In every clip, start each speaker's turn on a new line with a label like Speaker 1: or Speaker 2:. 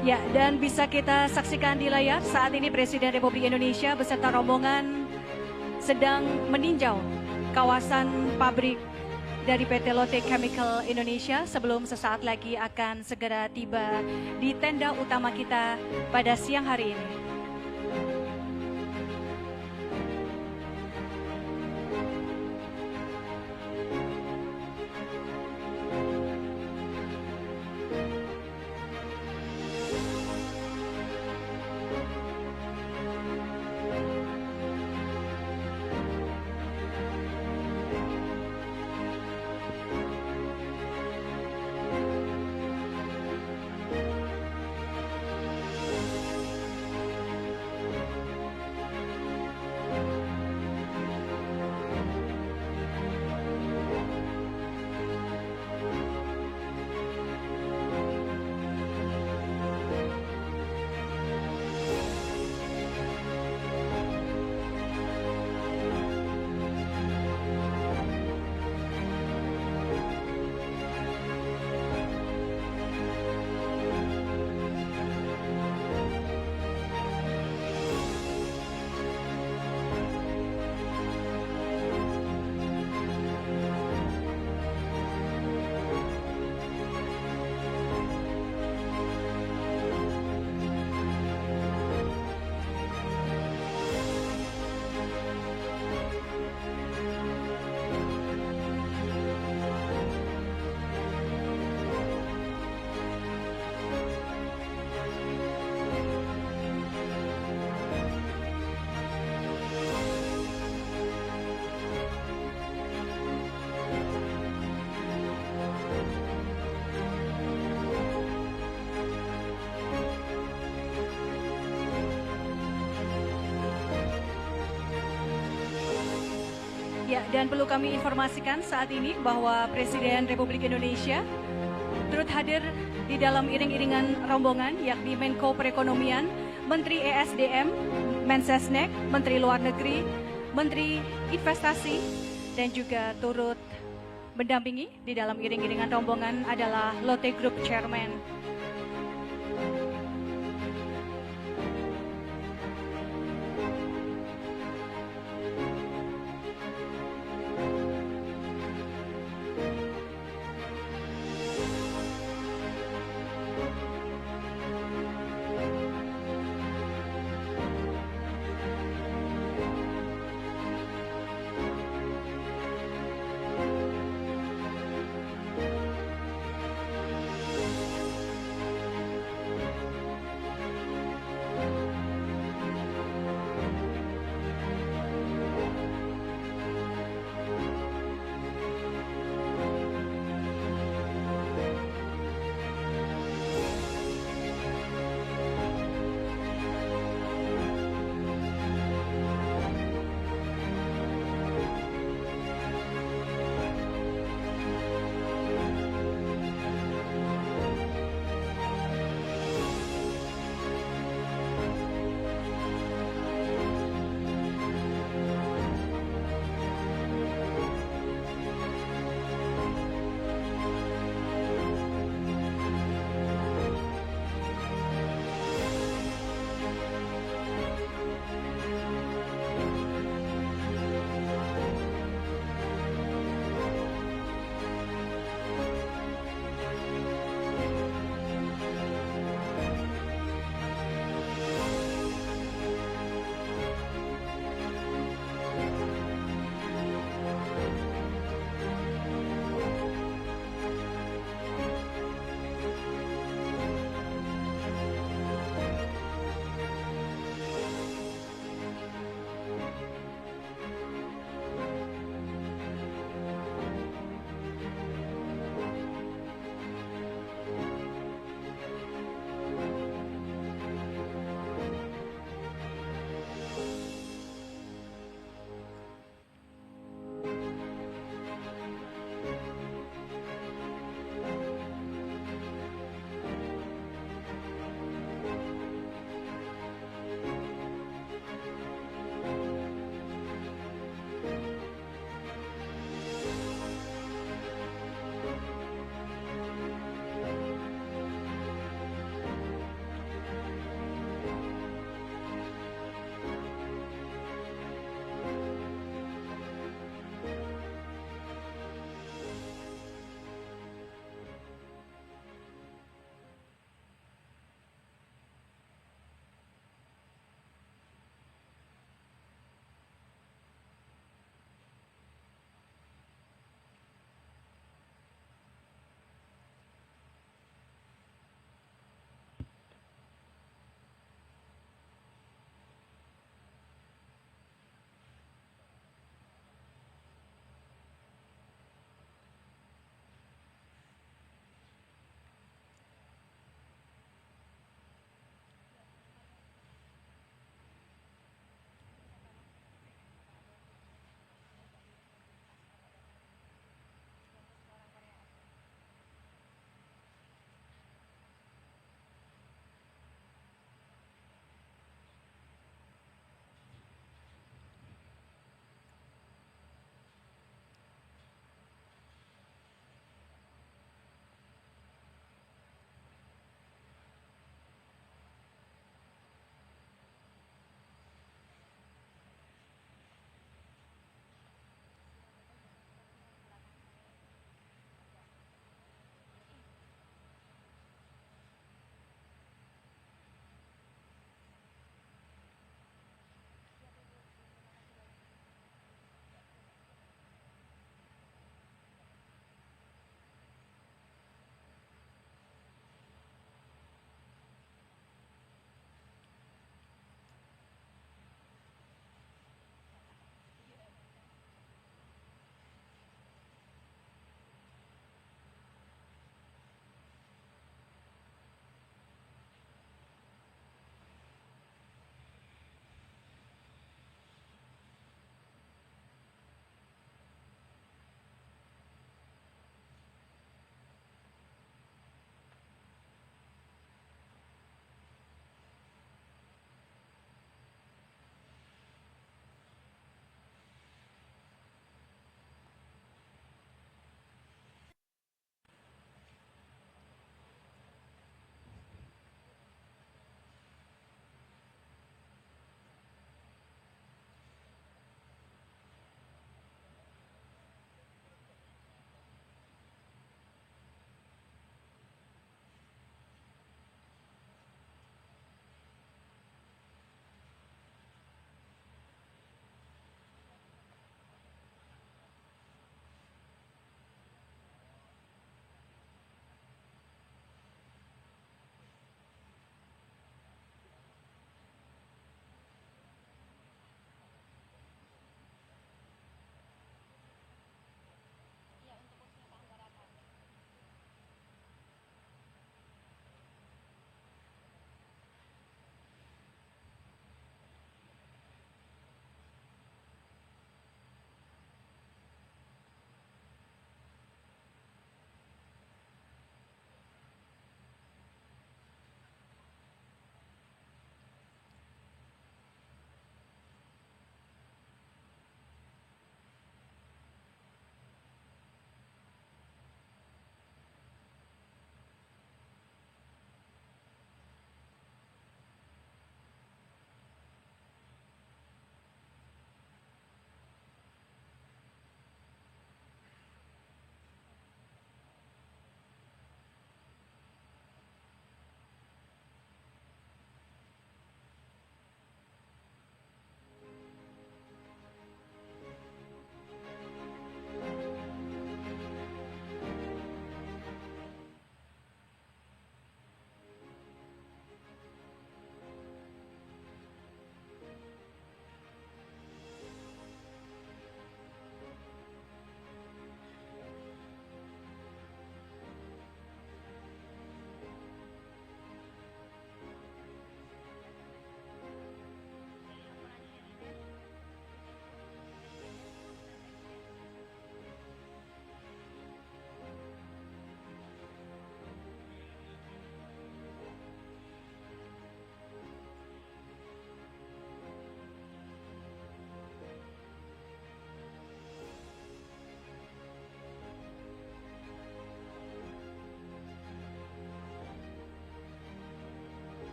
Speaker 1: Ya, dan bisa kita saksikan di layar saat ini Presiden Republik Indonesia beserta rombongan sedang meninjau kawasan pabrik dari PT Lotte Chemical Indonesia sebelum sesaat lagi akan segera tiba di tenda utama kita pada siang hari ini. Ya, dan perlu kami informasikan saat ini bahwa Presiden Republik Indonesia turut hadir di dalam iring-iringan rombongan yakni Menko Perekonomian, Menteri ESDM, Mensesnek, Menteri Luar Negeri, Menteri Investasi, dan juga turut mendampingi di dalam iring-iringan rombongan adalah Lotte Group Chairman.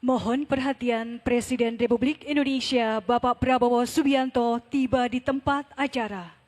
Speaker 1: Mohon perhatian Presiden Republik Indonesia Bapak Prabowo Subianto tiba di tempat acara.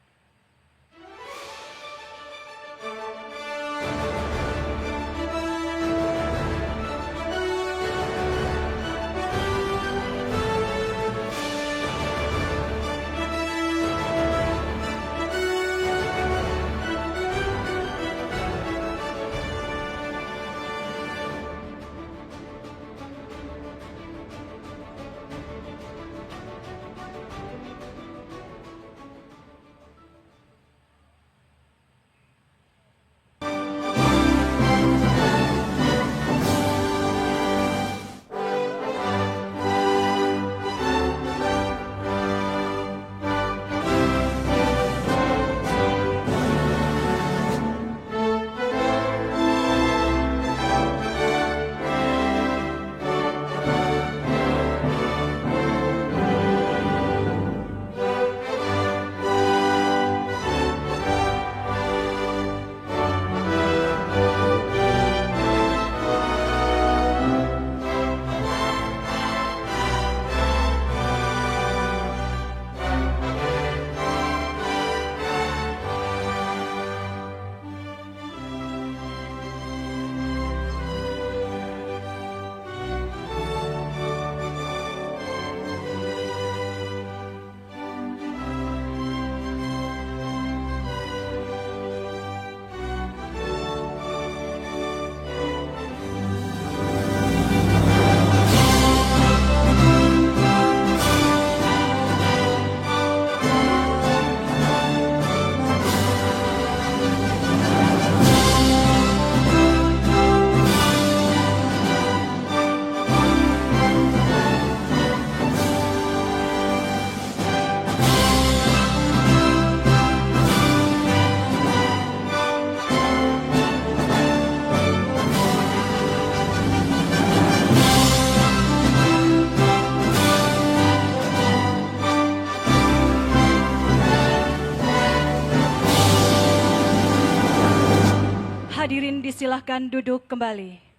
Speaker 1: Hadirin disilahkan duduk kembali.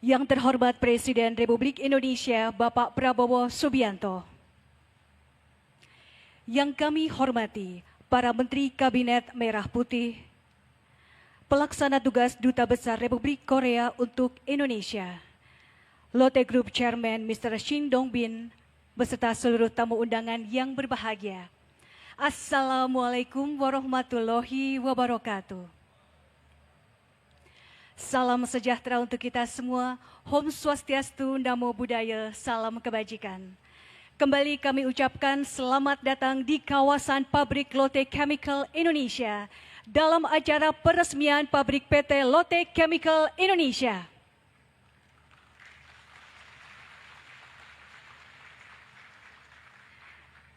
Speaker 1: Yang terhormat Presiden Republik Indonesia Bapak Prabowo Subianto. Yang kami hormati para Menteri Kabinet Merah Putih, Pelaksana Tugas Duta Besar Republik Korea untuk Indonesia, Lotte Group Chairman Mr. Shin Dong-bin, beserta seluruh tamu undangan yang berbahagia. Assalamualaikum warahmatullahi wabarakatuh. Salam sejahtera untuk kita semua. Om Swastiastu, Namo Buddhaya, salam kebajikan. Kembali kami ucapkan selamat datang di kawasan pabrik Lotte Chemical Indonesia dalam acara peresmian pabrik PT Lotte Chemical Indonesia.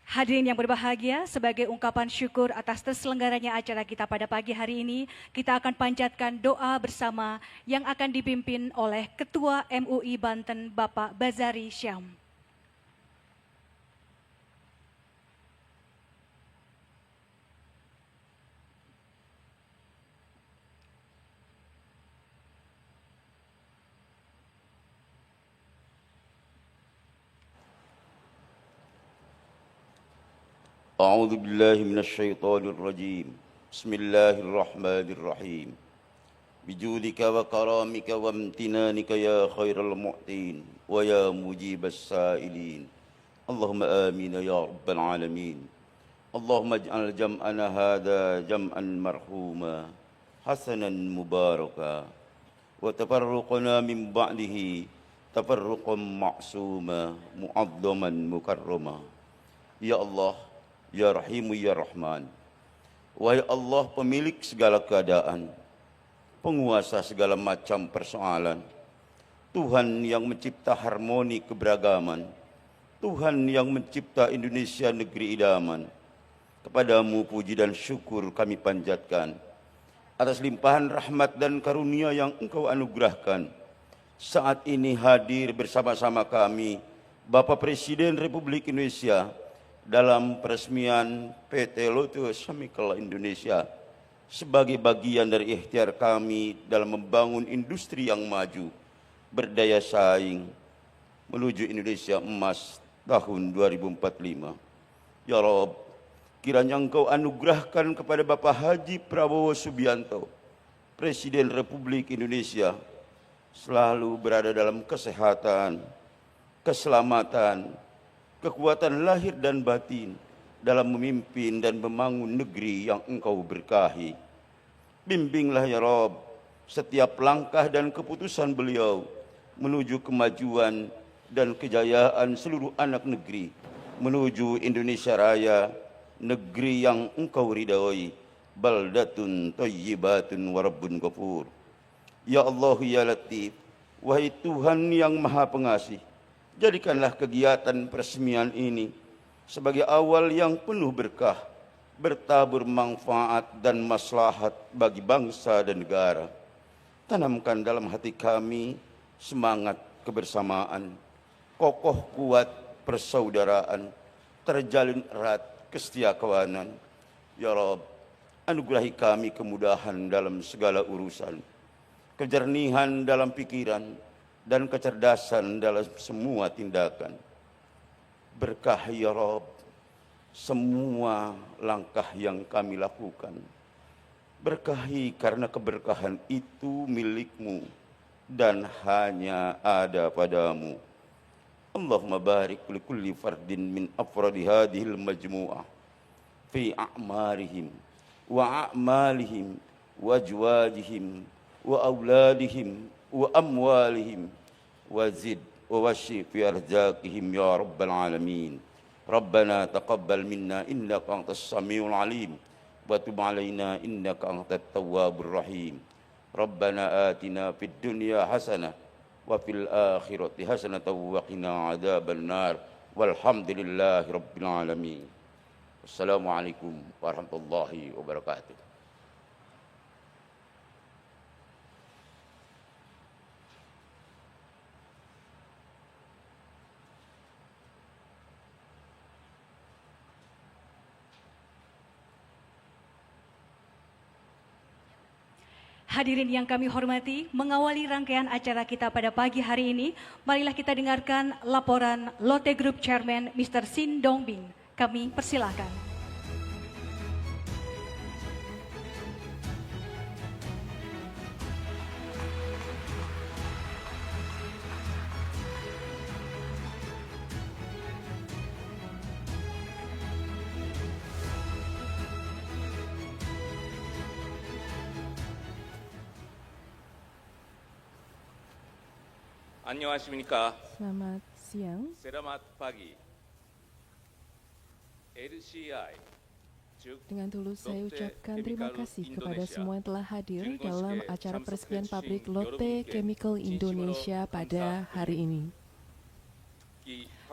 Speaker 1: Hadirin yang berbahagia, sebagai ungkapan syukur atas terselenggaranya acara kita pada pagi hari ini, kita akan panjatkan doa bersama yang akan dipimpin oleh Ketua MUI Banten, Bapak Bazari Syam.
Speaker 2: أعوذ بالله من الشيطان الرجيم بسم الله الرحمن الرحيم بجودك وكرامك وامتنانك يا خير المعطين ويا مجيب السائلين اللهم آمين يا رب العالمين اللهم اجعل جمعنا هذا جمعا مرحوما حسنا مباركا وتفرقنا من بعده تفرقا معصوما معظما مكرما. Ya Allah, Ya Rahimu, Ya Rahman. Wahai Allah, pemilik segala keadaan, penguasa segala macam persoalan, Tuhan yang mencipta harmoni keberagaman, Tuhan yang mencipta Indonesia negeri idaman, kepadamu puji dan syukur kami panjatkan atas limpahan rahmat dan karunia yang Engkau anugerahkan. Saat ini hadir bersama-sama kami Bapak Presiden Republik Indonesia dalam peresmian PT Lotus Chemical Indonesia sebagai bagian dari ikhtiar kami dalam membangun industri yang maju, berdaya saing menuju Indonesia emas tahun 2045. Ya Rabb, kiranya Engkau anugerahkan kepada Bapak Haji Prabowo Subianto, Presiden Republik Indonesia, selalu berada dalam kesehatan, keselamatan, kekuatan lahir dan batin dalam memimpin dan membangun negeri yang Engkau berkahi. Bimbinglah ya Rabb setiap langkah dan keputusan beliau menuju kemajuan dan kejayaan seluruh anak negeri, menuju Indonesia Raya, negeri yang Engkau ridhoi, baldatun thayyibatun wa rabbun ghafur. Ya Allah, Ya Latif, wahai Tuhan yang Maha Pengasih, jadikanlah kegiatan peresmian ini sebagai awal yang penuh berkah, bertabur manfaat dan maslahat bagi bangsa dan negara. Tanamkan dalam hati kami semangat kebersamaan, kokoh kuat persaudaraan, terjalin erat kesetiakawanan. Ya Rabb, anugerahi kami kemudahan dalam segala urusan, kejernihan dalam pikiran, dan kecerdasan dalam semua tindakan. Berkah ya Rabb semua langkah yang kami lakukan. Berkahi karena keberkahan itu milikmu dan hanya ada padamu. Allahumma barik li kulli fardin min afradi hadhil majmu'ah fi a'marihim wa a'malihim wa ajwadihim wa auladihim wa amwalihim wazid wa washi fi arzaqihim ya rabbal alamin. Rabbana taqabbal minna innaka antas samiul alim wa tub alaina innaka antat tawwabur rahim. Rabbana atina fid dunya hasanah wa fil akhirati hasanatan wa qina adzaban nar walhamdulillahi rabbil alamin. Wassalamualaikum warahmatullahi wabarakatuh.
Speaker 1: Hadirin yang kami hormati, mengawali rangkaian acara kita pada pagi hari ini, marilah kita dengarkan laporan Lotte Group Chairman Mr. Sin Dongbin. Kami persilahkan.
Speaker 3: Annyeonghaseyo.
Speaker 4: Selamat siang.
Speaker 3: Selamat pagi. LCI
Speaker 4: Dengan tulus saya ucapkan terima kasih kepada semua yang telah hadir dalam acara peresmian pabrik Lotte Chemical Indonesia pada hari ini.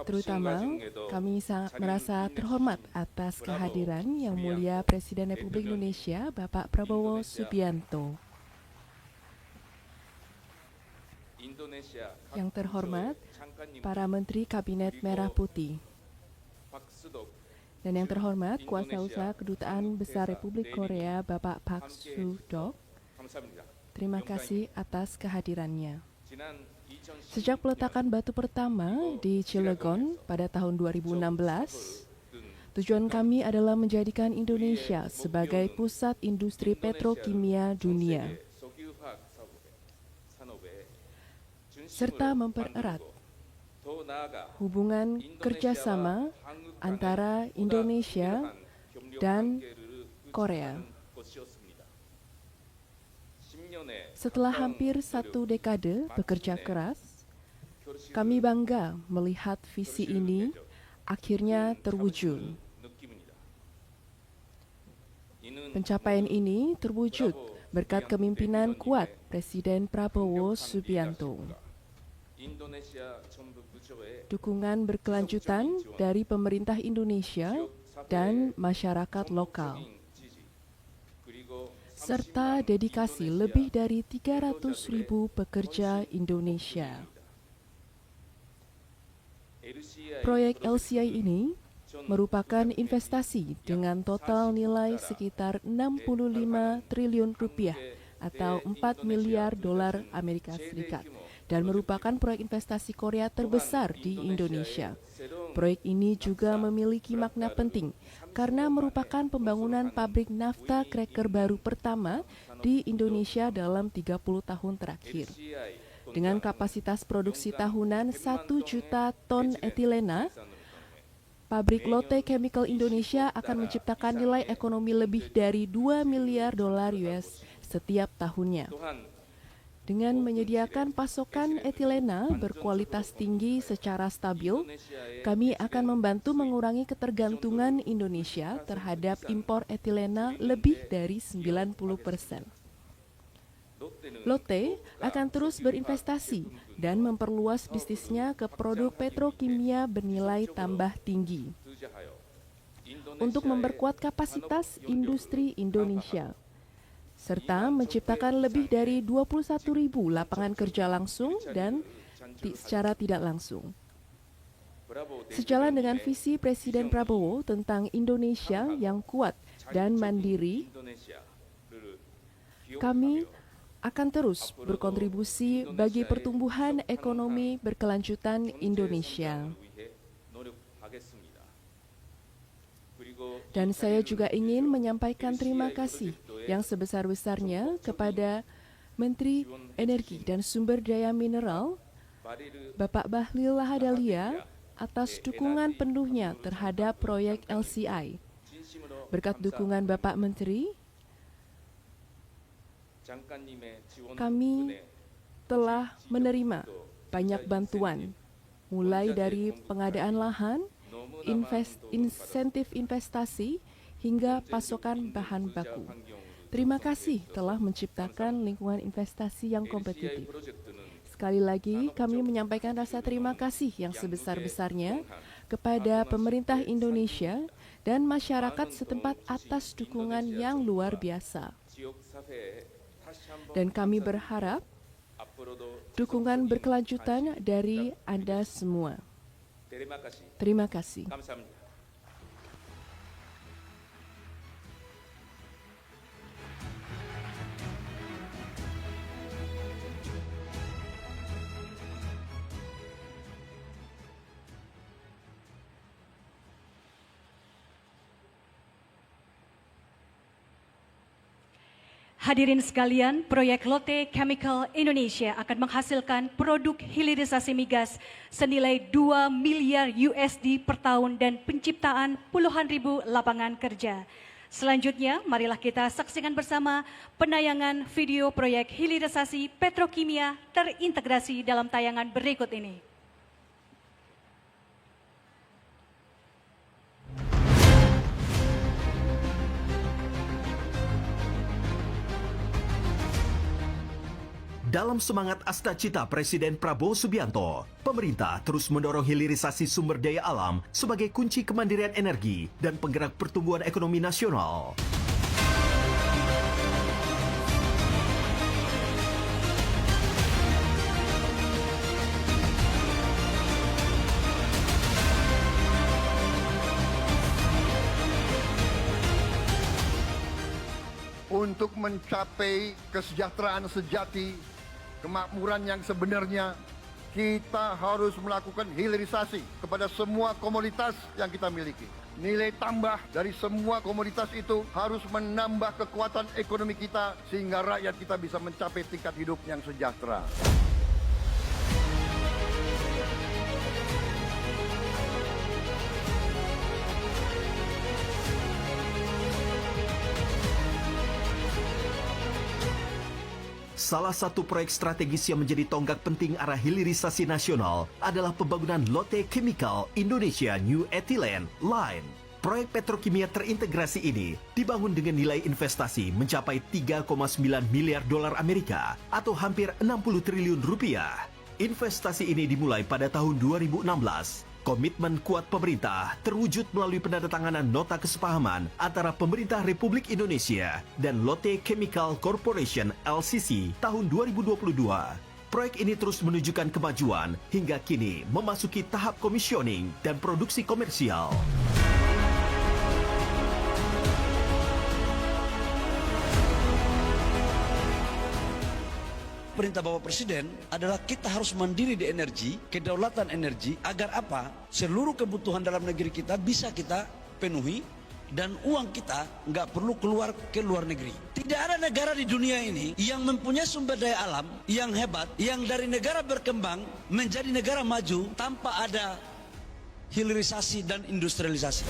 Speaker 4: Terutama kami merasa terhormat atas kehadiran Yang Mulia Presiden Republik Indonesia Bapak Prabowo Subianto. Yang terhormat para Menteri Kabinet Merah Putih. Dan yang terhormat Kuasa Usaha Kedutaan Besar Republik Korea Bapak Pak Soo-dok. Terima kasih atas kehadirannya. Sejak peletakan batu pertama di Cilegon pada tahun 2016, tujuan kami adalah menjadikan Indonesia sebagai pusat industri petrokimia dunia, serta mempererat hubungan kerjasama antara Indonesia dan Korea. Setelah hampir 1 dekade bekerja keras, kami bangga melihat visi ini akhirnya terwujud. Pencapaian ini terwujud berkat kepemimpinan kuat Presiden Prabowo Subianto. Dukungan berkelanjutan dari pemerintah Indonesia dan masyarakat lokal, serta dedikasi lebih dari 300.000 pekerja Indonesia. Proyek LCI ini merupakan investasi dengan total nilai sekitar 65 triliun rupiah atau 4 miliar dolar Amerika Serikat dan merupakan proyek investasi Korea terbesar di Indonesia. Proyek ini juga memiliki makna penting karena merupakan pembangunan pabrik nafta cracker baru pertama di Indonesia dalam 30 tahun terakhir. Dengan kapasitas produksi tahunan 1 juta ton etilena, pabrik Lotte Chemical Indonesia akan menciptakan nilai ekonomi lebih dari 2 miliar dolar US setiap tahunnya. Dengan menyediakan pasokan etilena berkualitas tinggi secara stabil, kami akan membantu mengurangi ketergantungan Indonesia terhadap impor etilena lebih dari 90%. Lotte akan terus berinvestasi dan memperluas bisnisnya ke produk petrokimia bernilai tambah tinggi untuk memperkuat kapasitas industri Indonesia, serta menciptakan lebih dari 21.000 lapangan kerja langsung dan secara tidak langsung. Sejalan dengan visi Presiden Prabowo tentang Indonesia yang kuat dan mandiri, kami akan terus berkontribusi bagi pertumbuhan ekonomi berkelanjutan Indonesia. Dan saya juga ingin menyampaikan terima kasih yang sebesar-besarnya kepada Menteri Energi dan Sumber Daya Mineral, Bapak Bahlil Lahadalia, atas dukungan penuhnya terhadap proyek LCI. Berkat dukungan Bapak Menteri, kami telah menerima banyak bantuan, mulai dari pengadaan lahan, insentif investasi, hingga pasokan bahan baku. Terima kasih telah menciptakan lingkungan investasi yang kompetitif. Sekali lagi, kami menyampaikan rasa terima kasih yang sebesar-besarnya kepada pemerintah Indonesia dan masyarakat setempat atas dukungan yang luar biasa. Dan kami berharap dukungan berkelanjutan dari Anda semua. Terima kasih.
Speaker 1: Hadirin sekalian, proyek Lotte Chemical Indonesia akan menghasilkan produk hilirisasi migas senilai 2 miliar USD per tahun dan penciptaan puluhan ribu lapangan kerja. Selanjutnya, marilah kita saksikan bersama penayangan video proyek hilirisasi petrokimia terintegrasi dalam tayangan berikut ini.
Speaker 5: Dalam semangat Astacita Presiden Prabowo Subianto, pemerintah terus mendorong hilirisasi sumber daya alam sebagai kunci kemandirian energi dan penggerak pertumbuhan ekonomi nasional.
Speaker 6: Untuk mencapai kesejahteraan sejati, kemakmuran yang sebenarnya, kita harus melakukan hilirisasi kepada semua komoditas yang kita miliki. Nilai tambah dari semua komoditas itu harus menambah kekuatan ekonomi kita sehingga rakyat kita bisa mencapai tingkat hidup yang sejahtera.
Speaker 5: Salah satu proyek strategis yang menjadi tonggak penting arah hilirisasi nasional adalah pembangunan Lotte Chemical Indonesia New Ethylene Line. Proyek petrokimia terintegrasi ini dibangun dengan nilai investasi mencapai 3,9 miliar dolar Amerika atau hampir 60 triliun rupiah. Investasi ini dimulai pada tahun 2016. Komitmen kuat pemerintah terwujud melalui penandatanganan nota kesepahaman antara pemerintah Republik Indonesia dan Lotte Chemical Corporation LCC tahun 2022. Proyek ini terus menunjukkan kemajuan hingga kini memasuki tahap komisioning dan produksi komersial.
Speaker 7: Perintah Bapak Presiden adalah kita harus mandiri di energi, kedaulatan energi, agar apa? Seluruh kebutuhan dalam negeri kita bisa kita penuhi dan uang kita nggak perlu keluar ke luar negeri. Tidak ada negara di dunia ini yang mempunyai sumber daya alam yang hebat, yang dari negara berkembang menjadi negara maju tanpa ada hilirisasi dan industrialisasi.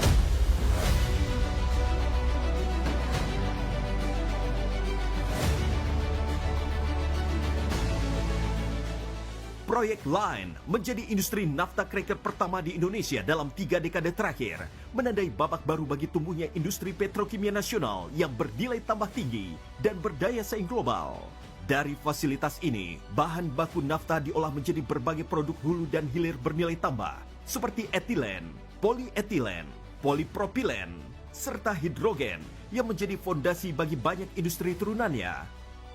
Speaker 5: Proyek Line menjadi industri nafta cracker pertama di Indonesia dalam 3 dekade terakhir, menandai babak baru bagi tumbuhnya industri petrokimia nasional yang bernilai tambah tinggi dan berdaya saing global. Dari fasilitas ini, bahan baku nafta diolah menjadi berbagai produk hulu dan hilir bernilai tambah, seperti etilen, polietilen, polipropilen, serta hidrogen yang menjadi fondasi bagi banyak industri turunannya.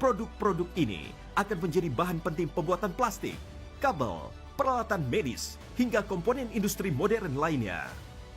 Speaker 5: Produk-produk ini akan menjadi bahan penting pembuatan plastik, kabel, peralatan medis, hingga komponen industri modern lainnya.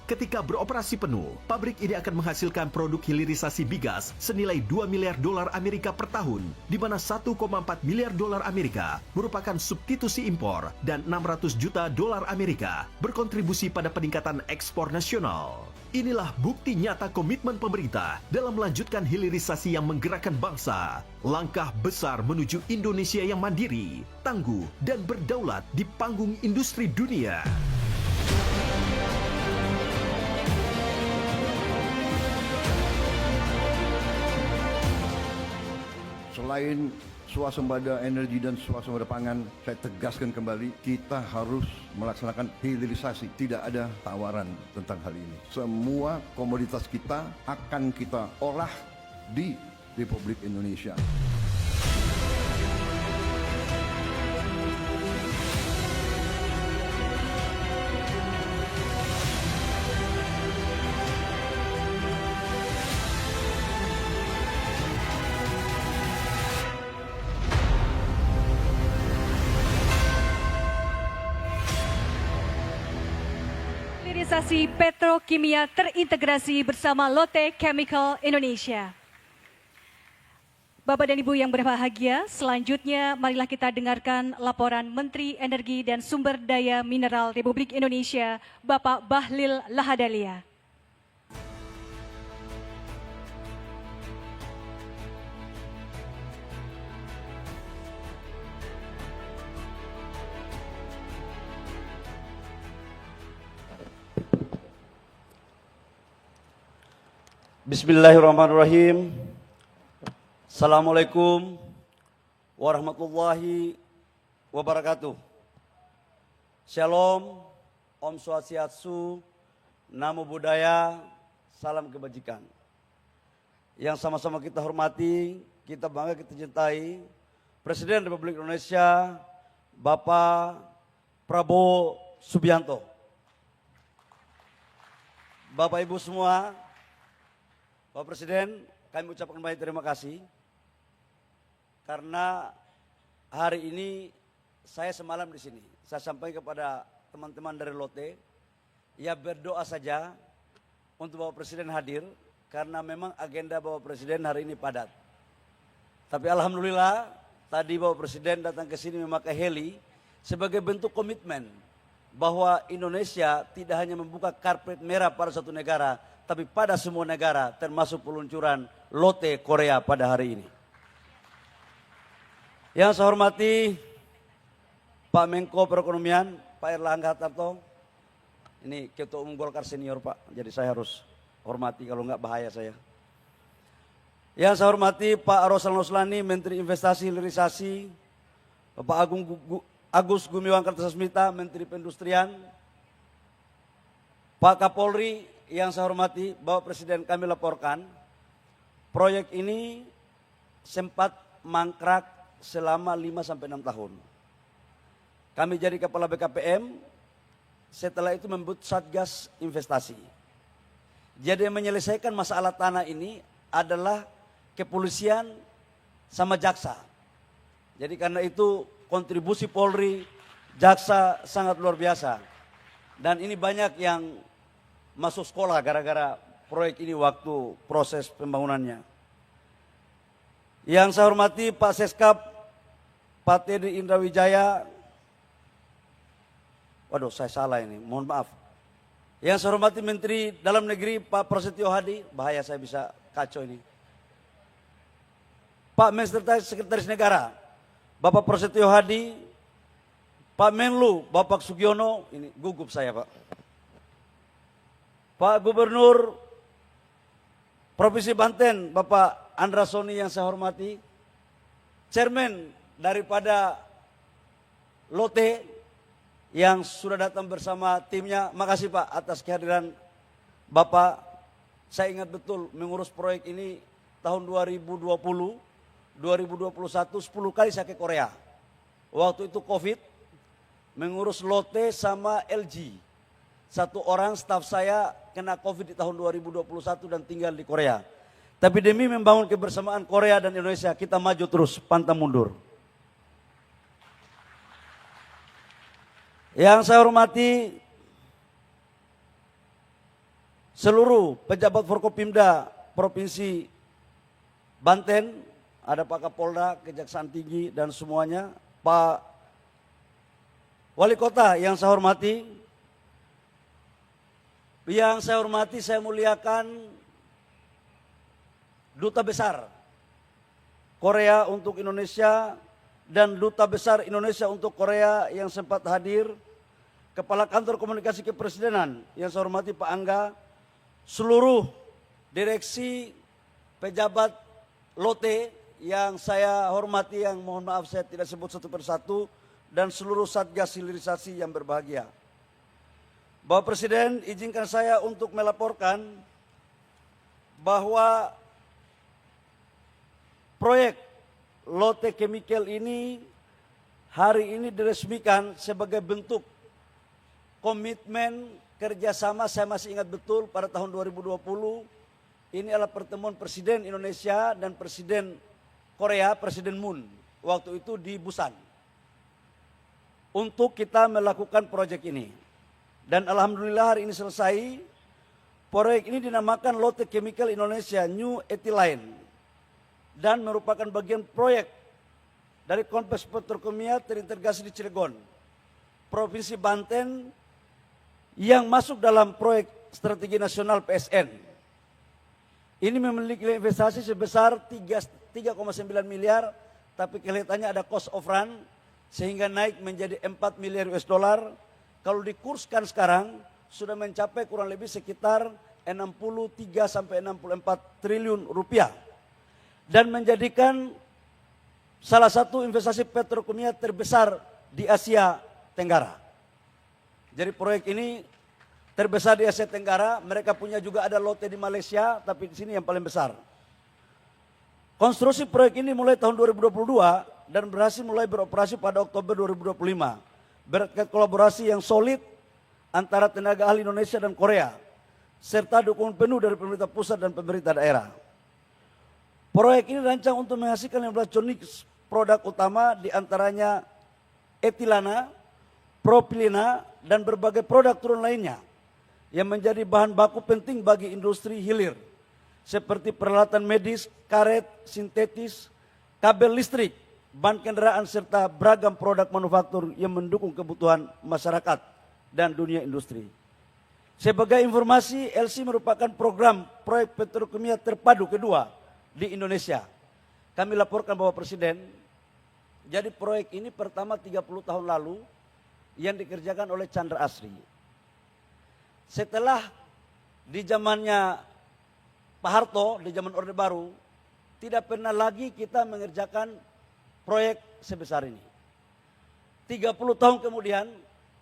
Speaker 5: Ketika beroperasi penuh, pabrik ini akan menghasilkan produk hilirisasi bigas senilai 2 miliar dolar Amerika per tahun, di mana 1,4 miliar dolar Amerika merupakan substitusi impor dan 600 juta dolar Amerika berkontribusi pada peningkatan ekspor nasional. Inilah bukti nyata komitmen pemerintah dalam melanjutkan hilirisasi yang menggerakkan bangsa. Langkah besar menuju Indonesia yang mandiri, tangguh, dan berdaulat di panggung industri dunia.
Speaker 6: Selain swasembada energi dan swasembada pangan, saya tegaskan kembali, kita harus melaksanakan hilirisasi. Tidak ada tawaran tentang hal ini. Semua komoditas kita akan kita olah di Republik Indonesia.
Speaker 1: Hilirisasi petrokimia terintegrasi bersama Lotte Chemical Indonesia. Bapak dan Ibu yang berbahagia, selanjutnya marilah kita dengarkan laporan Menteri Energi dan Sumber Daya Mineral Republik Indonesia, Bapak Bahlil Lahadalia.
Speaker 8: Bismillahirrahmanirrahim. Assalamualaikum warahmatullahi wabarakatuh. Shalom, Om Swastiastu, Namo Buddhaya, salam kebajikan. Yang sama-sama kita hormati, kita bangga, kita cintai, Presiden Republik Indonesia, Bapak Prabowo Subianto. Bapak Ibu semua, Bapak Presiden, kami ucapkan banyak terima kasih karena hari ini saya semalam di sini. Saya sampaikan kepada teman-teman dari Lotte, ya berdoa saja untuk Bapak Presiden hadir karena memang agenda Bapak Presiden hari ini padat. Tapi alhamdulillah tadi Bapak Presiden datang ke sini memakai heli sebagai bentuk komitmen bahwa Indonesia tidak hanya membuka karpet merah pada satu negara, tapi pada semua negara, termasuk peluncuran Lotte Korea pada hari ini. Yang saya hormati Pak Menko Perekonomian, Pak Erlangga Hartarto. Ini Ketua Umum Golkar senior Pak, jadi saya harus hormati, kalau enggak bahaya saya. Yang saya hormati Pak Rosan Roslani, Menteri Investasi Hilirisasi, Bapak Agus Gumiwang Kartasasmita, Menteri Perindustrian, Pak Kapolri yang saya hormati, Bapak Presiden, kami laporkan, proyek ini sempat mangkrak selama 5-6 tahun. Kami jadi kepala BKPM, setelah itu membuat Satgas Investasi. Jadi yang menyelesaikan masalah tanah ini adalah kepolisian sama jaksa. Jadi karena itu kontribusi Polri, jaksa sangat luar biasa. Dan ini banyak yang masuk sekolah gara-gara proyek ini waktu proses pembangunannya. Yang saya hormati Pak Seskap, Pak Teddy Indrawijaya. Waduh, saya salah ini, mohon maaf. Yang saya hormati Menteri Dalam Negeri Pak Prasetyo Hadi, bahaya saya bisa kacau ini. Pak Sekretaris Negara, Bapak Prasetyo Hadi, Pak Menlu, Bapak Sugiono, ini gugup saya Pak. Pak Gubernur Provinsi Banten, Bapak Andra Soni yang saya hormati, Chairman daripada Lotte yang sudah datang bersama timnya, makasih Pak atas kehadiran Bapak. Saya ingat betul mengurus proyek ini tahun 2020, 2021 10 kali saya ke Korea. Waktu itu Covid, mengurus Lotte sama LG. Satu orang staf saya kena Covid di tahun 2021 dan tinggal di Korea. Tapi demi membangun kebersamaan Korea dan Indonesia, kita maju terus, pantang mundur. Yang saya hormati seluruh pejabat Forkopimda Provinsi Banten, ada Pak Kapolda, Kejaksaan Tinggi dan semuanya, Pak Wali Kota yang saya hormati, saya muliakan Duta Besar Korea untuk Indonesia dan Duta Besar Indonesia untuk Korea yang sempat hadir, Kepala Kantor Komunikasi Kepresidenan yang saya hormati Pak Angga, seluruh direksi pejabat Lotte yang saya hormati, yang mohon maaf saya tidak sebut satu persatu, dan seluruh Satgas Hilirisasi yang berbahagia. Bapak Presiden, izinkan saya untuk melaporkan bahwa proyek Lotte Chemical ini hari ini diresmikan sebagai bentuk komitmen kerjasama. Saya masih ingat betul pada tahun 2020 ini adalah pertemuan Presiden Indonesia dan Presiden Korea, Presiden Moon, waktu itu di Busan, untuk kita melakukan proyek ini. Dan alhamdulillah hari ini selesai. Proyek ini dinamakan Lotte Chemical Indonesia New Ethylene dan merupakan bagian proyek dari Kompleks Petrokimia Terintegrasi di Cilegon, Provinsi Banten, yang masuk dalam proyek strategi nasional PSN. Ini memiliki investasi sebesar 3,9 miliar, tapi kelihatannya ada cost of run sehingga naik menjadi 4 miliar US dollar. Kalau dikurskan sekarang sudah mencapai kurang lebih sekitar 63 sampai 64 triliun rupiah dan menjadikan salah satu investasi petrokimia terbesar di Asia Tenggara. Jadi proyek ini terbesar di Asia Tenggara. Mereka punya juga ada Lotte di Malaysia, tapi di sini yang paling besar. Konstruksi proyek ini mulai tahun 2022 dan berhasil mulai beroperasi pada Oktober 2025. Berkat kolaborasi yang solid antara tenaga ahli Indonesia dan Korea, serta dukungan penuh dari pemerintah pusat dan pemerintah daerah. Proyek ini dirancang untuk menghasilkan 15 jenis produk utama, diantaranya etilana, propilena, dan berbagai produk turun lainnya yang menjadi bahan baku penting bagi industri hilir, seperti peralatan medis, karet, sintetis, kabel listrik, ban kendaraan, serta beragam produk manufaktur yang mendukung kebutuhan masyarakat dan dunia industri. Sebagai informasi, LC merupakan program proyek petrokimia terpadu kedua di Indonesia. Kami laporkan Bapak Presiden, jadi proyek ini pertama 30 tahun lalu yang dikerjakan oleh Chandra Asri. Setelah di zamannya Pak Harto, di zaman Orde Baru, tidak pernah lagi kita mengerjakan proyek sebesar ini. 30 tahun kemudian,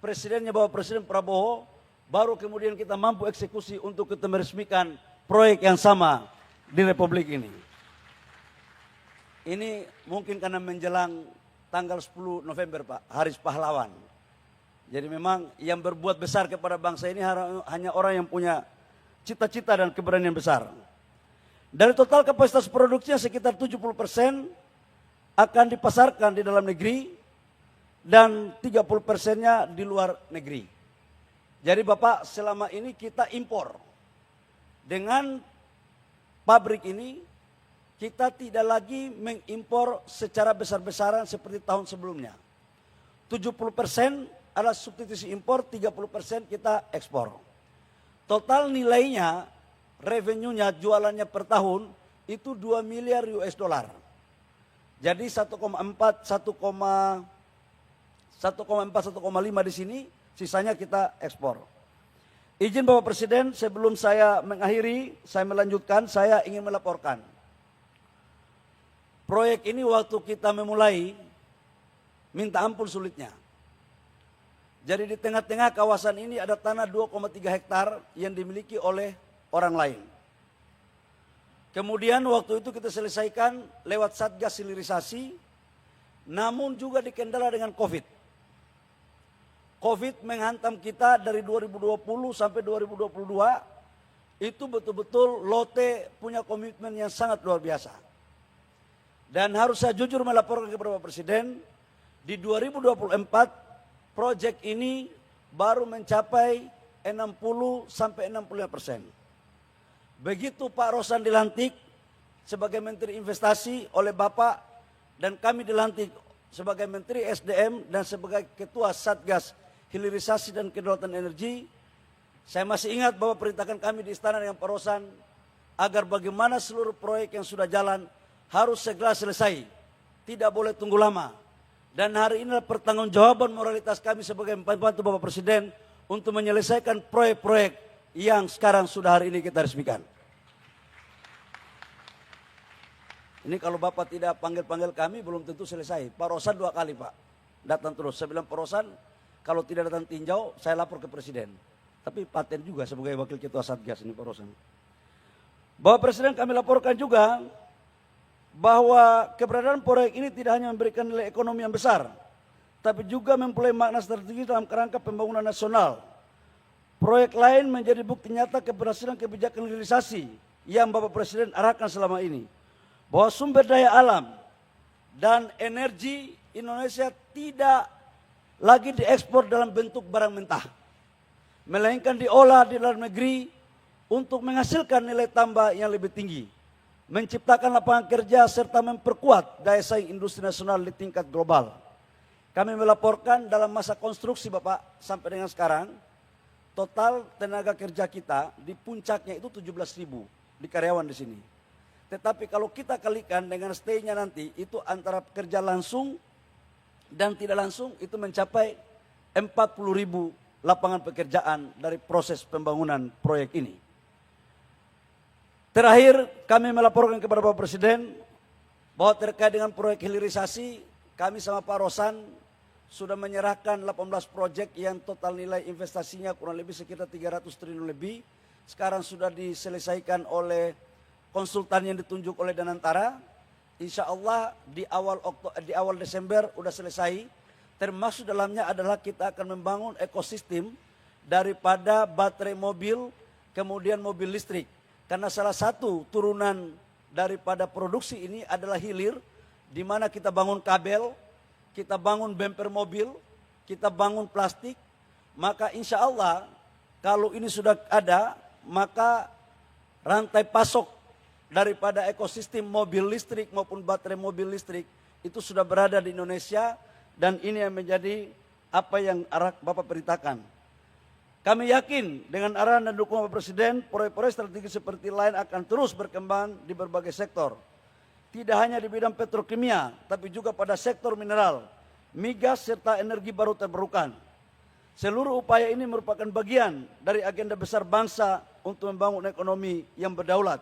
Speaker 8: presidennya Bapak Presiden Prabowo, baru kemudian kita mampu eksekusi untuk kita meresmikan proyek yang sama di Republik ini. Ini mungkin karena menjelang tanggal 10 November Pak, Hari Pahlawan. Jadi memang yang berbuat besar kepada bangsa ini hanya orang yang punya cita-cita dan keberanian besar. Dari total kapasitas produksinya sekitar 70% akan dipasarkan di dalam negeri dan 30%-nya di luar negeri. Jadi Bapak, selama ini kita impor. Dengan pabrik ini kita tidak lagi mengimpor secara besar-besaran seperti tahun sebelumnya. 70% adalah substitusi impor, 30% kita ekspor. Total nilainya, revenue-nya, jualannya per tahun itu 2 miliar US dollar. Jadi 1,4, 1,5 di sini, sisanya kita ekspor. Izin Bapak Presiden, sebelum saya mengakhiri, saya melanjutkan, saya ingin melaporkan. Proyek ini waktu kita memulai, minta ampun sulitnya. Jadi di tengah-tengah kawasan ini ada tanah 2,3 hektar yang dimiliki oleh orang lain. Kemudian waktu itu kita selesaikan lewat Satgas Hilirisasi, namun juga dikendala dengan COVID. COVID menghantam kita dari 2020 sampai 2022, itu betul-betul Lotte punya komitmen yang sangat luar biasa. Dan harus saya jujur melaporkan kepada Bapak Presiden, di 2024 proyek ini baru mencapai 60 sampai 65%. Begitu Pak Rosan dilantik sebagai Menteri Investasi oleh Bapak dan kami dilantik sebagai Menteri SDM dan sebagai Ketua Satgas Hilirisasi dan Kedaulatan Energi, saya masih ingat bahwa perintahkan kami di istana dengan Pak Rosan agar bagaimana seluruh proyek yang sudah jalan harus segera selesai, tidak boleh tunggu lama. Dan hari inilah pertanggungjawaban moralitas kami sebagai pembantu Bapak Presiden untuk menyelesaikan proyek-proyek yang sekarang sudah hari ini kita resmikan. Ini kalau Bapak tidak panggil-panggil kami belum tentu selesai. Pak Rosan 2 kali Pak, datang terus. Saya bilang Pak Rosan, kalau tidak datang tinjau, saya lapor ke Presiden. Tapi paten juga sebagai Wakil Ketua Satgas ini Pak Rosan. Bapak Presiden, kami laporkan juga bahwa keberadaan proyek ini tidak hanya memberikan nilai ekonomi yang besar, tapi juga mempunyai makna strategis dalam kerangka pembangunan nasional. Proyek lain menjadi bukti nyata keberhasilan kebijakan hilirisasi yang Bapak Presiden arahkan selama ini. Bahwa sumber daya alam dan energi Indonesia tidak lagi diekspor dalam bentuk barang mentah, melainkan diolah di dalam negeri untuk menghasilkan nilai tambah yang lebih tinggi, menciptakan lapangan kerja serta memperkuat daya saing industri nasional di tingkat global. Kami melaporkan dalam masa konstruksi Bapak sampai dengan sekarang, total tenaga kerja kita di puncaknya itu 17.000 di karyawan di sini. Tetapi kalau kita kalikan dengan stay-nya nanti, itu antara kerja langsung dan tidak langsung itu mencapai 40.000 lapangan pekerjaan dari proses pembangunan proyek ini. Terakhir, kami melaporkan kepada Bapak Presiden bahwa terkait dengan proyek hilirisasi, kami sama Pak Rosan sudah menyerahkan 18 proyek yang total nilai investasinya kurang lebih sekitar 300 triliun lebih. Sekarang sudah diselesaikan oleh konsultan yang ditunjuk oleh Danantara. Insya Allah di awal Desember sudah selesai. Termasuk dalamnya adalah kita akan membangun ekosistem daripada baterai mobil, kemudian mobil listrik. Karena salah satu turunan daripada produksi ini adalah hilir, di mana kita bangun kabel, kita bangun bumper mobil, kita bangun plastik. Maka insya Allah kalau ini sudah ada, maka rantai pasok daripada ekosistem mobil listrik maupun baterai mobil listrik itu sudah berada di Indonesia, dan ini yang menjadi apa yang Bapak perintahkan. Kami yakin dengan arahan dan dukungan Bapak Presiden, proyek-proyek strategis seperti lain akan terus berkembang di berbagai sektor. Tidak hanya di bidang petrokimia, tapi juga pada sektor mineral, migas, serta energi baru terbarukan. Seluruh upaya ini merupakan bagian dari agenda besar bangsa untuk membangun ekonomi yang berdaulat,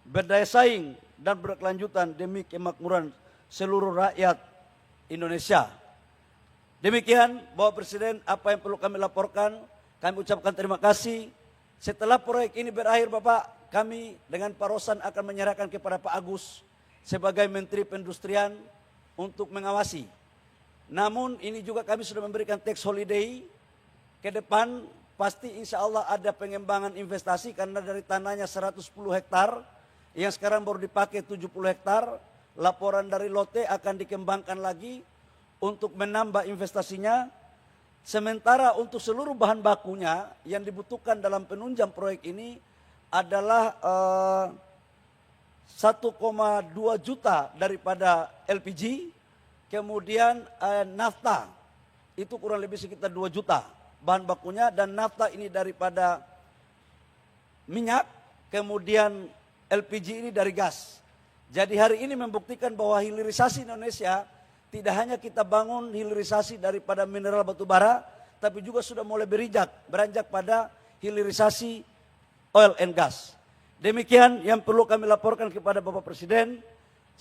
Speaker 8: berdaya saing, dan berkelanjutan demi kemakmuran seluruh rakyat Indonesia. Demikian Bapak Presiden, apa yang perlu kami laporkan, kami ucapkan terima kasih. Setelah proyek ini berakhir Bapak, kami dengan Pak Rosan akan menyerahkan kepada Pak Agus sebagai Menteri Perindustrian untuk mengawasi. Namun ini juga kami sudah memberikan tax holiday. Ke depan pasti insya Allah ada pengembangan investasi karena dari tanahnya 110 hektar yang sekarang baru dipakai 70 hektar. Laporan dari Lotte akan dikembangkan lagi untuk menambah investasinya. Sementara untuk seluruh bahan bakunya yang dibutuhkan dalam penunjang proyek ini adalah 1,2 juta daripada LPG, kemudian nafta itu kurang lebih sekitar 2 juta bahan bakunya, dan nafta ini daripada minyak, kemudian LPG ini dari gas. Jadi hari ini membuktikan bahwa hilirisasi Indonesia tidak hanya kita bangun hilirisasi daripada mineral batu bara, tapi juga sudah mulai beranjak pada hilirisasi oil and gas. Demikian yang perlu kami laporkan kepada Bapak Presiden.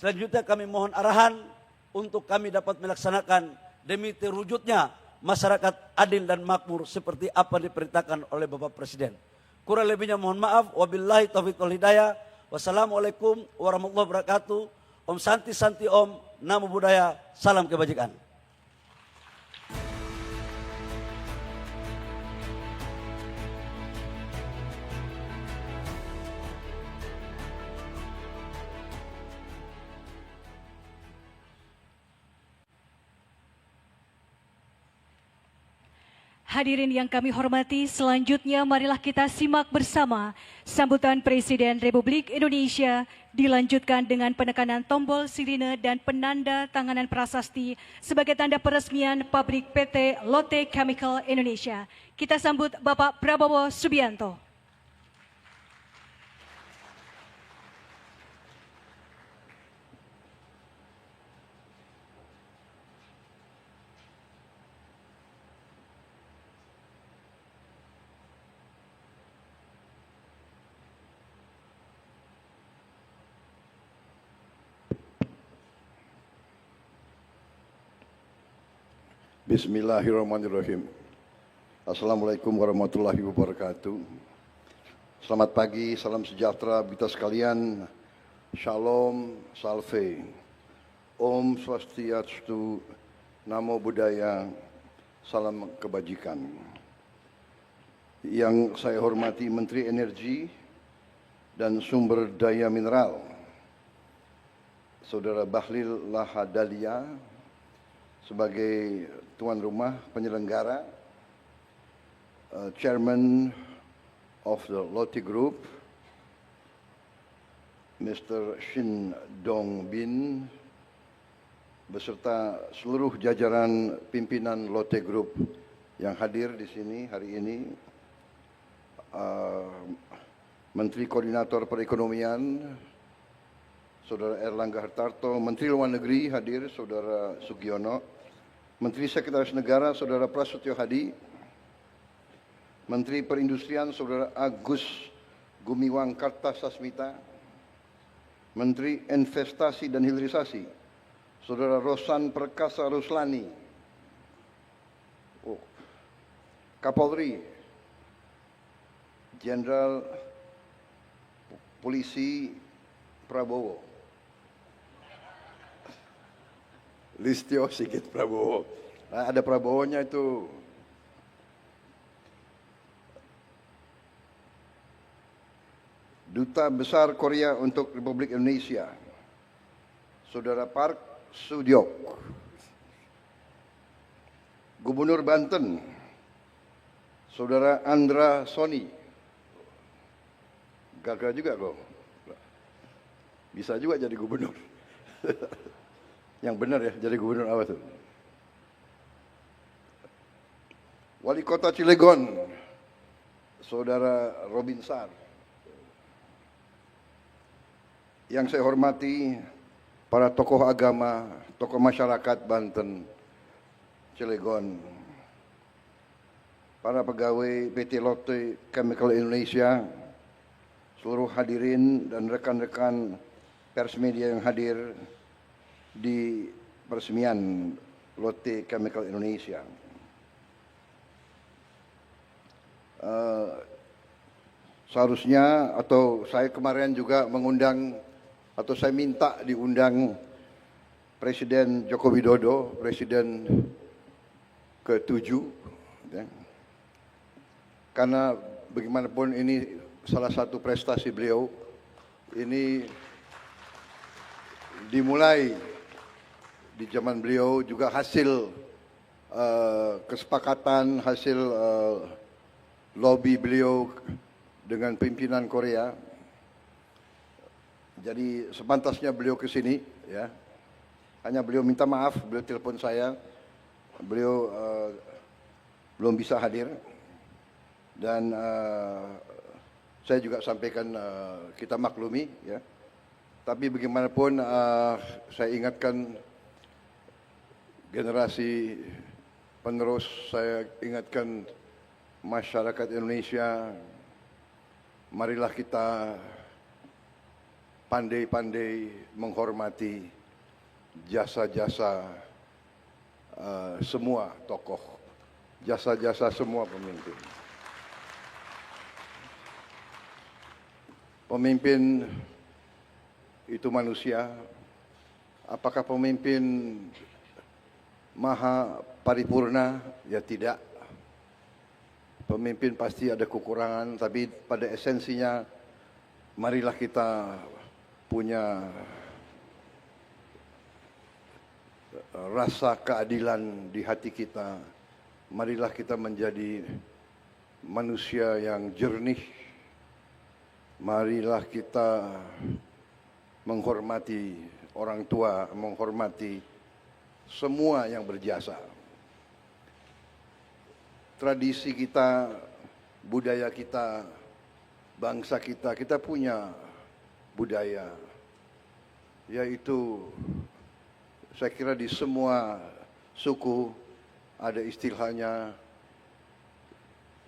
Speaker 8: Selanjutnya kami mohon arahan untuk kami dapat melaksanakan demi terwujudnya masyarakat adil dan makmur seperti apa diperintahkan oleh Bapak Presiden. Kurang lebihnya mohon maaf. Wabillahi taufiq wal hidayah. Wassalamualaikum warahmatullahi wabarakatuh. Om Santi Santi Om. Namo Buddhaya. Salam kebajikan.
Speaker 1: Hadirin yang kami hormati, selanjutnya marilah kita simak bersama sambutan Presiden Republik Indonesia dilanjutkan dengan penekanan tombol sirine dan penanda tanganan prasasti sebagai tanda peresmian pabrik PT Lotte Chemical Indonesia. Kita sambut Bapak Prabowo Subianto.
Speaker 6: Bismillahirrahmanirrahim. Assalamualaikum warahmatullahi wabarakatuh. Selamat pagi, salam sejahtera kita sekalian. Shalom, salve. Om Swastiastu, Namo Buddhaya, salam kebajikan. Yang saya hormati Menteri Energi dan Sumber Daya Mineral, Saudara Bahlil Lahadalia, sebagai tuan rumah penyelenggara, Chairman of the Lotte Group, Mr. Shin Dong Bin, beserta seluruh jajaran pimpinan Lotte Group yang hadir di sini hari ini, Menteri Koordinator Perekonomian, Saudara Erlangga Hartarto, Menteri Luar Negeri hadir, Saudara Sugiono, Menteri Sekretaris Negara, Saudara Prasetyo Hadi, Menteri Perindustrian, Saudara Agus Gumiwang Kartasasmita, Menteri Investasi dan Hilirisasi, Saudara Rosan Perkasa Ruslani, Kapolri, Jenderal Polisi Prabowo, Listio Sigit Prabowo. Nah, ada Prabowo-nya itu. Duta Besar Korea untuk Republik Indonesia, Saudara Park Sudyok. Gubernur Banten, Saudara Andra Soni. Gagal juga kok. Bisa juga jadi gubernur. Yang benar ya, jadi gubernur apa tuh? Wali Kota Cilegon, Saudara Robin Sar. Yang saya hormati para tokoh agama, tokoh masyarakat Banten, Cilegon, para pegawai PT Lotte Chemical Indonesia, seluruh hadirin dan rekan-rekan pers media yang hadir di peresmian Lotte Chemical Indonesia. Seharusnya atau saya kemarin juga mengundang atau saya minta diundang Presiden Joko Widodo, Presiden ke-7, ya. Karena bagaimanapun ini salah satu prestasi beliau, ini dimulai di zaman beliau juga hasil kesepakatan, hasil lobby beliau dengan pimpinan Korea. Jadi sepantasnya beliau ke sini, ya. Hanya beliau minta maaf, beliau telepon saya, beliau belum bisa hadir, dan saya juga sampaikan kita maklumi, ya. Tapi bagaimanapun saya ingatkan generasi penerus, saya ingatkan masyarakat Indonesia, marilah kita pandai-pandai menghormati jasa-jasa semua tokoh, jasa-jasa semua pemimpin. Pemimpin itu manusia. Apakah pemimpin maha paripurna? Ya tidak. Pemimpin pasti ada kekurangan, tapi pada esensinya marilah kita punya rasa keadilan di hati kita. Marilah kita menjadi manusia yang jernih. Marilah kita menghormati orang tua, menghormati semua yang berjasa. Tradisi kita, budaya kita, bangsa kita, kita punya budaya, yaitu saya kira di semua suku ada istilahnya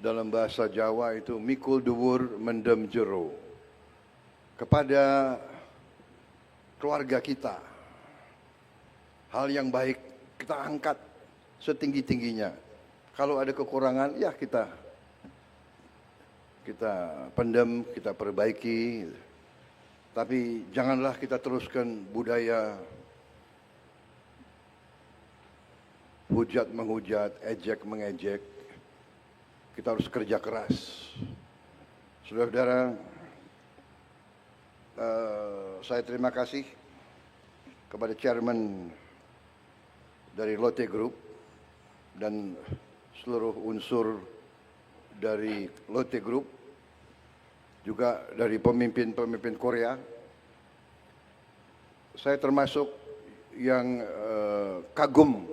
Speaker 6: dalam bahasa Jawa itu mikul dhuwur mendem jero. Kepada keluarga kita, hal yang baik kita angkat setinggi-tingginya. Kalau ada kekurangan, ya kita pendam, kita perbaiki. Tapi janganlah kita teruskan budaya hujat menghujat, ejek mengejek. Kita harus kerja keras. Saudara-saudara, saya terima kasih kepada chairman dari Lotte Group dan seluruh unsur dari Lotte Group, juga dari pemimpin-pemimpin Korea. Saya termasuk yang kagum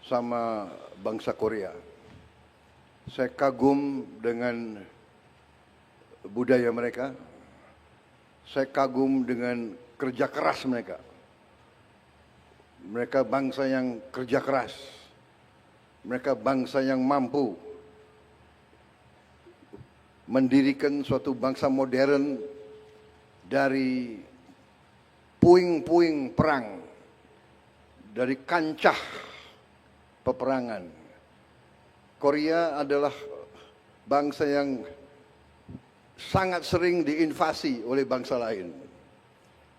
Speaker 6: sama bangsa Korea. Saya kagum dengan budaya mereka. Saya kagum dengan kerja keras mereka. Mereka bangsa yang kerja keras. Mereka bangsa yang mampu mendirikan suatu bangsa modern dari puing-puing perang, dari kancah peperangan. Korea adalah bangsa yang sangat sering diinvasi oleh bangsa lain.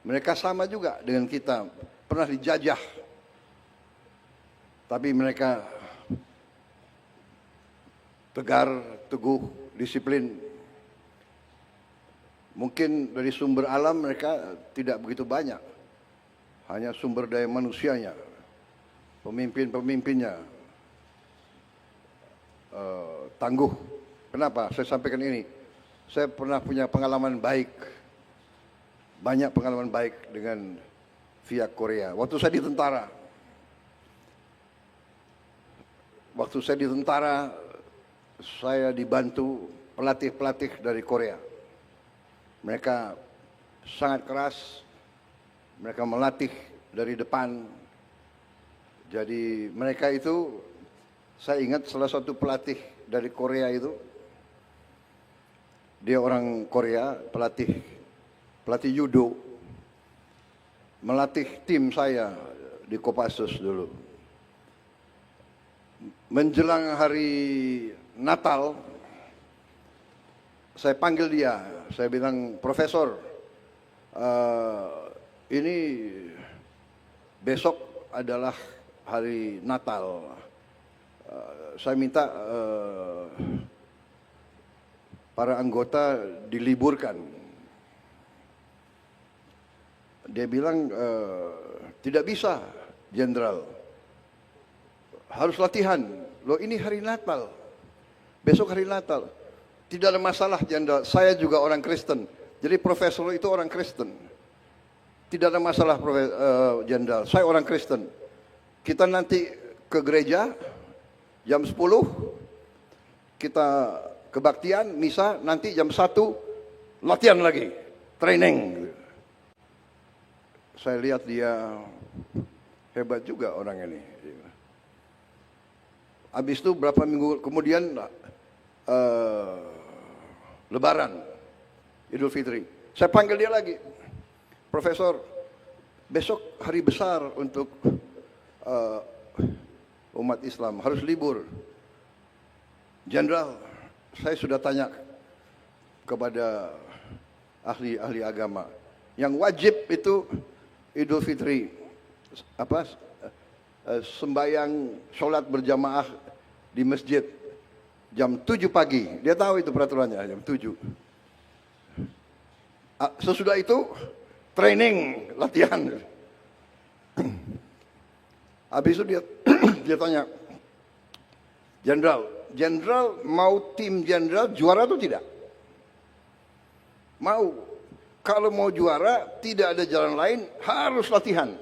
Speaker 6: Mereka sama juga dengan kita, pernah dijajah. Tapi mereka tegar, teguh, disiplin. Mungkin dari sumber alam mereka tidak begitu banyak. Hanya sumber daya manusianya, pemimpin-pemimpinnya tangguh. Kenapa saya sampaikan ini? Saya pernah punya pengalaman baik, banyak pengalaman baik dengan pihak Korea. Waktu saya di tentara, saya dibantu pelatih-pelatih dari Korea. Mereka sangat keras, mereka melatih dari depan. Jadi mereka itu, saya ingat salah satu pelatih dari Korea itu, dia orang Korea, pelatih judo. melatih tim saya di Kopassus dulu. Menjelang hari Natal, saya panggil dia, saya bilang, Profesor, ini besok adalah hari Natal. Saya minta para anggota diliburkan. Dia bilang, tidak bisa, Jenderal. Harus latihan. Loh, ini hari Natal. Besok hari Natal. Tidak ada masalah, Jenderal. Saya juga orang Kristen. Jadi profesor itu orang Kristen. Tidak ada masalah, Jenderal. Saya orang Kristen. Kita nanti ke gereja jam 10. Kita kebaktian, misa, nanti jam 1 latihan lagi. Training. Saya lihat dia hebat juga orang ini. Habis itu berapa minggu kemudian Lebaran, Idul Fitri. Saya panggil dia lagi. Profesor, besok hari besar untuk umat Islam, harus libur. Jenderal, saya sudah tanya kepada ahli-ahli agama. Yang wajib itu Idul Fitri, sembahyang sholat berjamaah di masjid jam 7 pagi. Dia tahu itu peraturannya, jam 7. Sesudah itu training, latihan. Habis itu dia tanya, Jenderal mau tim Jenderal juara atau tidak? Mau. Kalau mau juara, tidak ada jalan lain, harus latihan.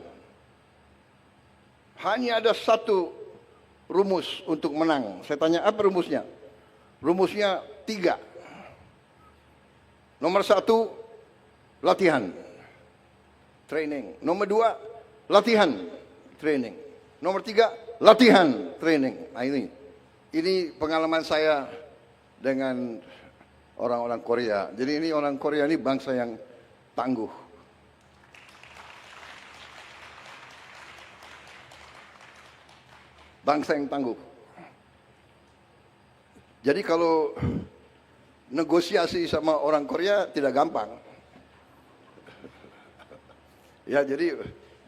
Speaker 6: Hanya ada satu rumus untuk menang. Saya tanya, apa rumusnya? Rumusnya 3. Nomor 1, latihan. Training. Nomor 2, latihan. Training. Nomor 3, latihan. Training. Nah ini pengalaman saya dengan orang-orang Korea. Jadi ini orang Korea ini bangsa yang tangguh. Bangsa yang tangguh. Jadi kalau negosiasi sama orang Korea tidak gampang. Ya, jadi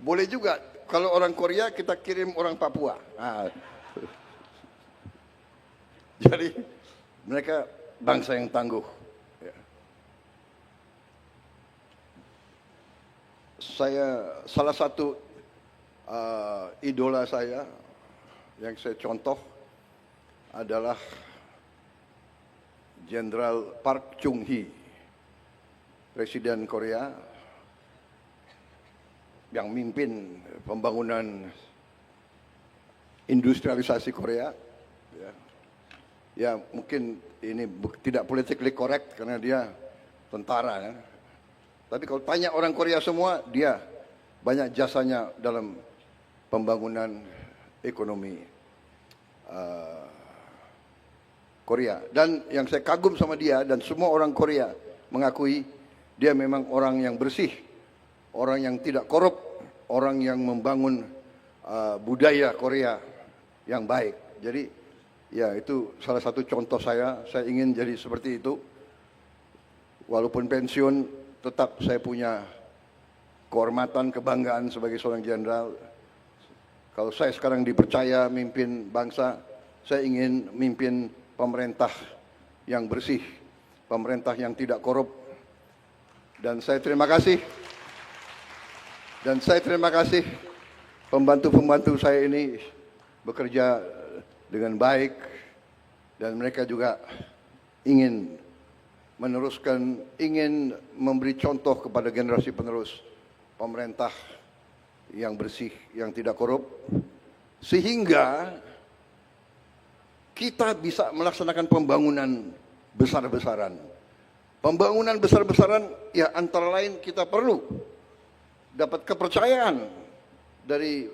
Speaker 6: boleh juga kalau orang Korea kita kirim orang Papua. Nah. Jadi mereka bangsa yang tangguh. Ya. Salah satu idola saya yang saya contoh adalah Jenderal Park Chung-hee, Presiden Korea yang mimpin pembangunan industrialisasi Korea. Ya mungkin ini tidak politically correct karena dia tentara ya. Tapi kalau tanya orang Korea semua, dia banyak jasanya dalam pembangunan ekonomi Korea. Dan yang saya kagum sama dia dan semua orang Korea mengakui dia memang orang yang bersih, orang yang tidak korup, orang yang membangun budaya Korea yang baik. Jadi ya itu salah satu contoh saya ingin jadi seperti itu. Walaupun pensiun, tetap saya punya kehormatan, kebanggaan sebagai seorang jenderal. Kalau saya sekarang dipercaya mimpin bangsa, saya ingin mimpin pemerintah yang bersih, pemerintah yang tidak korup. Dan saya terima kasih. Dan saya terima kasih pembantu-pembantu saya ini bekerja dengan baik. Dan mereka juga ingin meneruskan, ingin memberi contoh kepada generasi penerus pemerintah yang bersih, yang tidak korup, sehingga kita bisa melaksanakan pembangunan besar-besaran. Pembangunan besar-besaran ya antara lain kita perlu dapat kepercayaan dari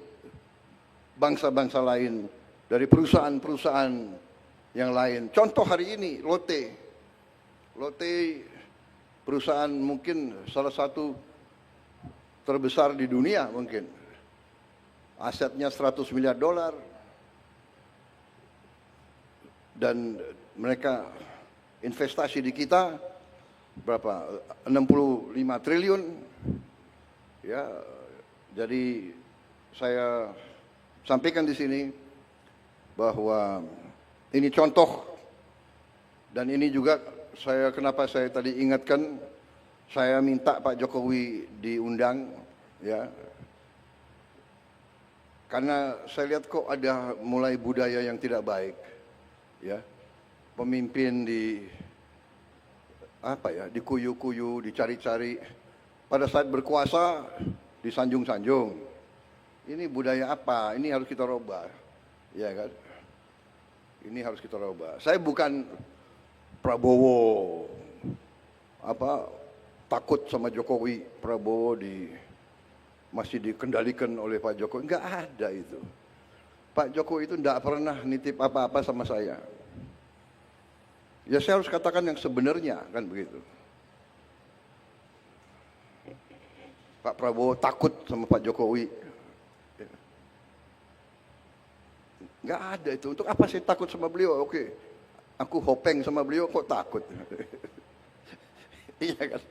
Speaker 6: bangsa-bangsa lain, dari perusahaan-perusahaan yang lain. Contoh hari ini Lotte perusahaan mungkin salah satu terbesar di dunia mungkin. Asetnya $100 miliar. Dan mereka investasi di kita berapa? 65 triliun. Ya, jadi saya sampaikan di sini bahwa ini contoh, dan ini juga kenapa saya tadi ingatkan, saya minta Pak Jokowi diundang, ya, karena saya lihat kok ada mulai budaya yang tidak baik, ya, pemimpin dikuyu-kuyu, dicari-cari, pada saat berkuasa disanjung-sanjung. Ini budaya apa? Ini harus kita rubah, ya kan? Ini harus kita rubah. Saya bukan Prabowo takut sama Jokowi. Prabowo masih dikendalikan oleh Pak Jokowi. Enggak ada itu. Pak Jokowi itu enggak pernah nitip apa-apa sama saya. Ya saya harus katakan yang sebenarnya, kan begitu. Pak Prabowo takut sama Pak Jokowi. Nggak ada itu. Untuk apa saya takut sama beliau? Oke, aku hopeng sama beliau, kok takut? Iya kan?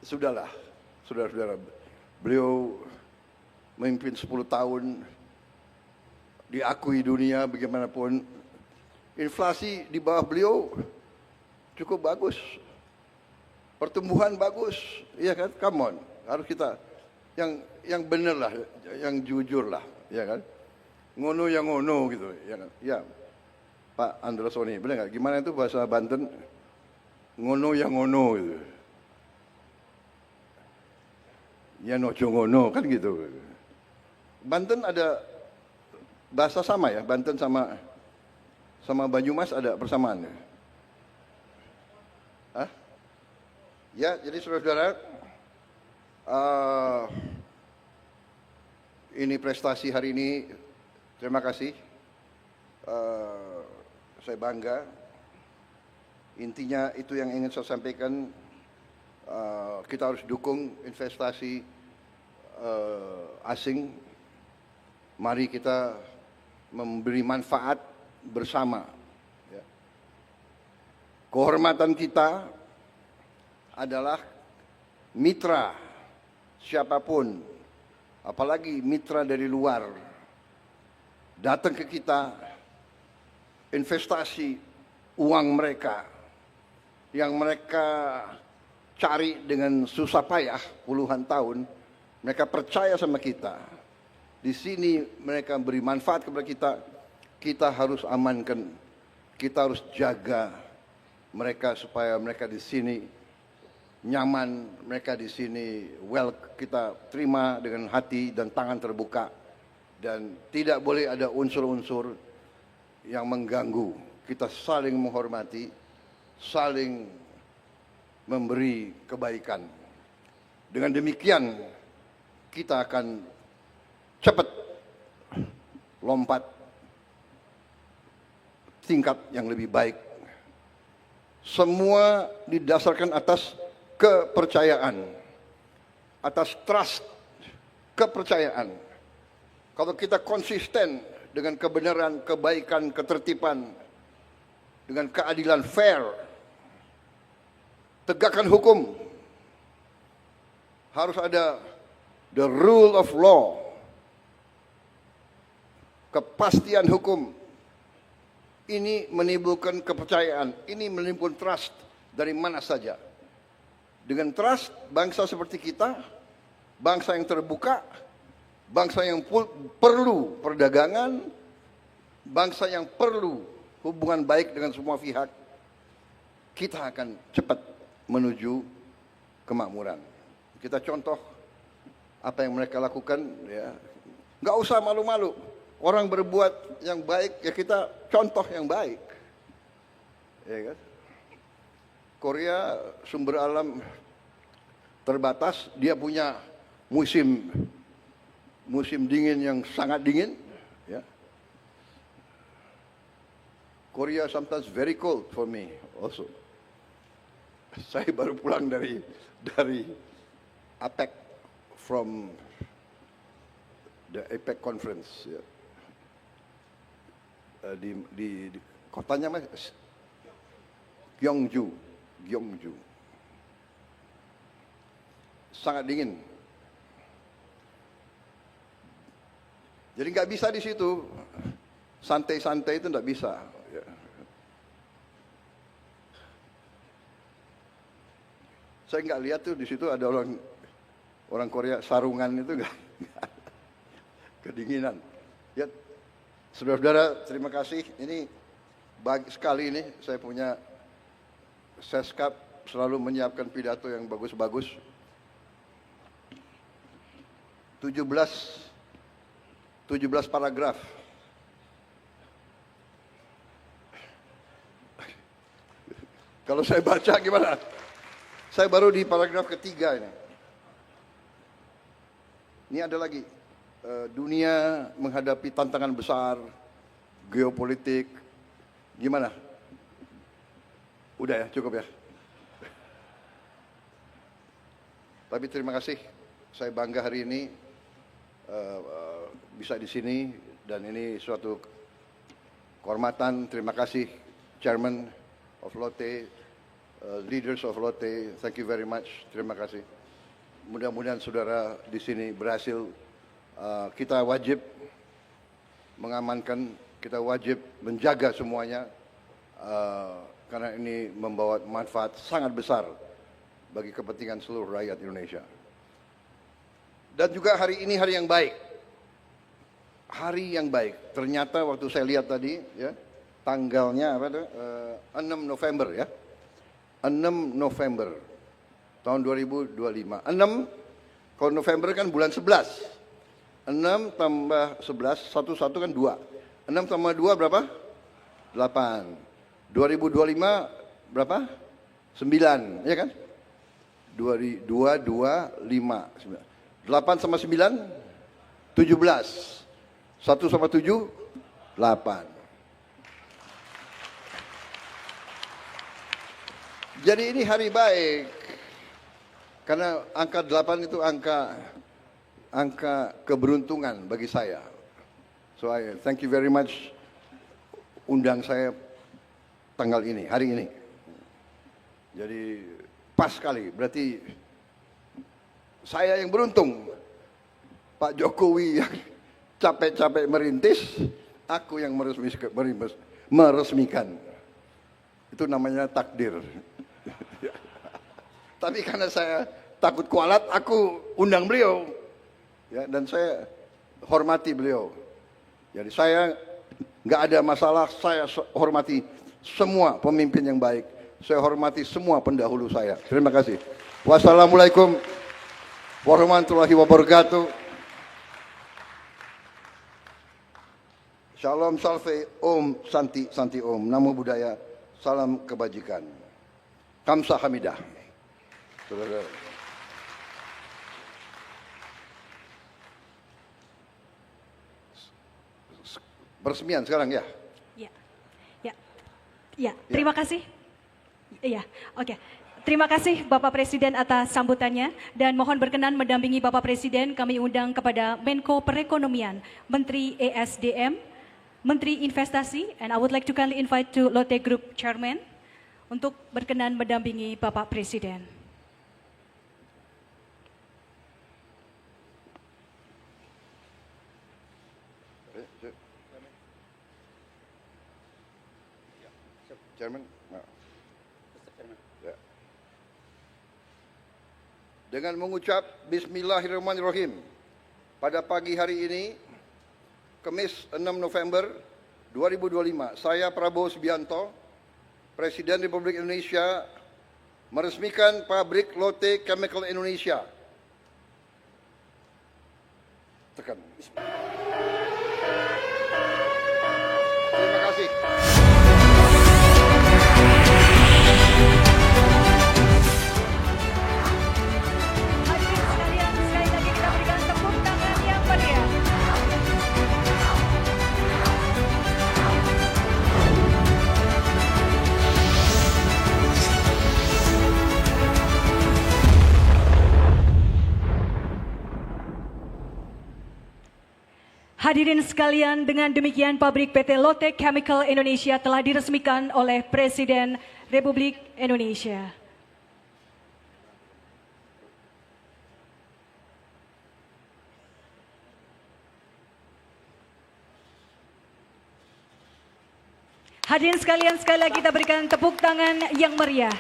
Speaker 6: Sudahlah, saudara-saudara. Beliau memimpin 10 tahun, diakui dunia bagaimanapun. Inflasi di bawah beliau cukup bagus. Pertumbuhan bagus, iya kan? Come on, harus kita yang benar lah, yang jujur lah, ya kan? Ngono yang ngono gitu, ya kan? Ya, Pak Androsoni, benar nggak? Gimana itu bahasa Banten? Ngono yang ngono gitu. Ya nojo ngono kan gitu. Banten ada bahasa sama ya, Banten sama Banyumas ada persamaan ya? Hah? Ya, jadi saudara-saudara, ini prestasi hari ini, terima kasih. Saya bangga. Intinya itu yang ingin saya sampaikan. Kita harus dukung investasi asing. Mari kita memberi manfaat bersama. Ya. Kehormatan kita adalah mitra siapapun, apalagi mitra dari luar, datang ke kita, investasi uang mereka yang mereka cari dengan susah payah puluhan tahun, mereka percaya sama kita. Di sini mereka beri manfaat kepada kita. Kita harus amankan, kita harus jaga mereka supaya mereka di sini nyaman, mereka di sini kita terima dengan hati dan tangan terbuka, dan tidak boleh ada unsur-unsur yang mengganggu. Kita saling menghormati, saling memberi kebaikan. Dengan demikian kita akan cepat lompat tingkat yang lebih baik. Semua didasarkan atas kepercayaan, atas trust, kepercayaan. Kalau kita konsisten dengan kebenaran, kebaikan, ketertiban, dengan keadilan fair, tegakkan hukum, harus ada the rule of law, kepastian hukum. Ini menimbulkan kepercayaan, ini menimbulkan trust dari mana saja. Dengan trust, bangsa seperti kita, bangsa yang terbuka, bangsa yang perlu perdagangan, bangsa yang perlu hubungan baik dengan semua pihak, kita akan cepat menuju kemakmuran. Kita contoh apa yang mereka lakukan, ya. Nggak usah malu-malu. Orang berbuat yang baik, ya kita contoh yang baik. Ya kan? Korea sumber alam terbatas, dia punya musim dingin yang sangat dingin. Ya. Korea sometimes very cold for me also. Saya baru pulang dari APEC from the APEC conference. Ya. Di kotanya mas Gyeongju. Sangat dingin. Jadi nggak bisa di situ santai-santai, itu nggak bisa. Ya. Saya nggak lihat tuh di situ ada orang Korea sarungan itu nggak kedinginan. Ya, saudara-saudara, terima kasih. Ini bagus sekali ini saya punya Seskap selalu menyiapkan pidato yang bagus-bagus. 17 paragraf. Kalau saya baca gimana? Saya baru di paragraf ketiga ini. Ini ada lagi. Dunia menghadapi tantangan besar, geopolitik. Gimana? Udah ya, cukup ya. Tapi terima kasih. Saya bangga hari ini bisa di sini, dan ini suatu kehormatan. Terima kasih Chairman of Lotte, leaders of Lotte. Thank you very much. Terima kasih. Mudah-mudahan saudara di sini berhasil. Kita wajib mengamankan, kita wajib menjaga semuanya, karena ini membawa manfaat sangat besar bagi kepentingan seluruh rakyat Indonesia. Dan juga hari ini hari yang baik. Hari yang baik. Ternyata waktu saya lihat tadi, ya, tanggalnya apa tuh? 6 November ya. 6 November tahun 2025. 6, kalau November kan bulan 11. 6 tambah 11, 1 kan 2. 6 tambah 2 berapa? 8. 2025 berapa? 9, ya kan? 2, 5, 9. 8 sama 9, 17. 1 sama 7, 8. Jadi ini hari baik. Karena angka 8 itu angka keberuntungan bagi saya. So I thank you very much undang saya tanggal ini, hari ini. Jadi pas sekali, berarti saya yang beruntung. Pak Jokowi yang capek-capek merintis, aku yang meresmikan. Itu namanya takdir. Tapi karena saya takut kualat, aku undang beliau. Ya, dan saya hormati beliau. Jadi saya nggak ada masalah, saya hormati semua pemimpin yang baik. Saya hormati semua pendahulu saya. Terima kasih. Wassalamualaikum warahmatullahi wabarakatuh. Shalom salve, om, santi, santi om. Namo Buddhaya, salam kebajikan. Kamsahamnida. Saudara. Peresmian sekarang ya?
Speaker 1: Ya, terima kasih. Iya, oke. Terima kasih Bapak Presiden atas sambutannya, dan mohon berkenan mendampingi Bapak Presiden kami undang kepada Menko Perekonomian, Menteri ESDM, Menteri Investasi, and I would like to kindly invite to Lotte Group Chairman untuk berkenan mendampingi Bapak Presiden.
Speaker 6: Chairman. Ya. Dengan mengucap Bismillahirrahmanirrahim, pada pagi hari ini, Kamis 6 November 2025, saya Prabowo Subianto, Presiden Republik Indonesia, meresmikan pabrik Lotte Chemical Indonesia. Tekan. Terima kasih.
Speaker 1: Hadirin sekalian, sekali lagi kita berikan tepuk tangan yang meriah. Hadirin sekalian, dengan demikian pabrik PT Lotte Chemical Indonesia telah diresmikan oleh Presiden Republik Indonesia. Hadirin sekalian, sekali lagi kita berikan tepuk tangan yang meriah.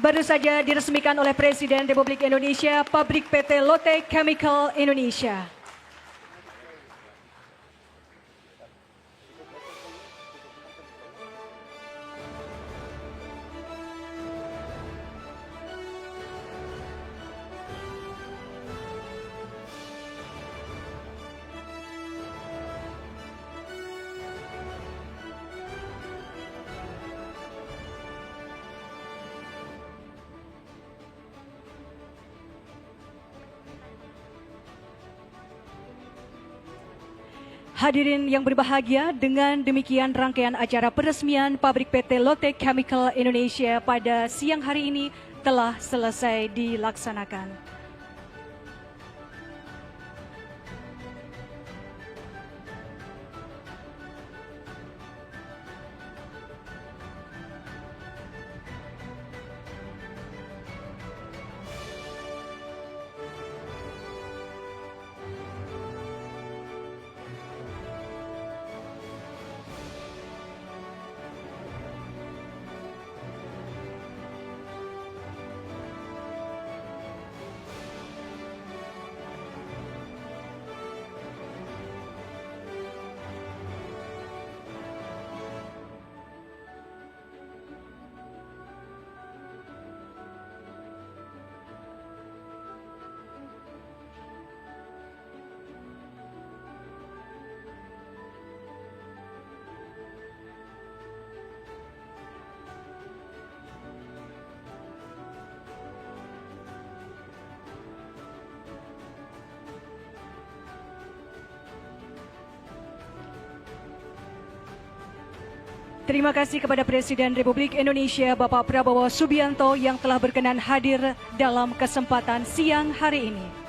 Speaker 1: Baru saja diresmikan oleh Presiden Republik Indonesia pabrik PT Lotte Chemical Indonesia. Hadirin yang berbahagia, dengan demikian rangkaian acara peresmian pabrik PT Lotte Chemical Indonesia pada siang hari ini telah selesai dilaksanakan. Terima kasih kepada Presiden Republik Indonesia Bapak Prabowo Subianto yang telah berkenan hadir dalam kesempatan siang hari ini.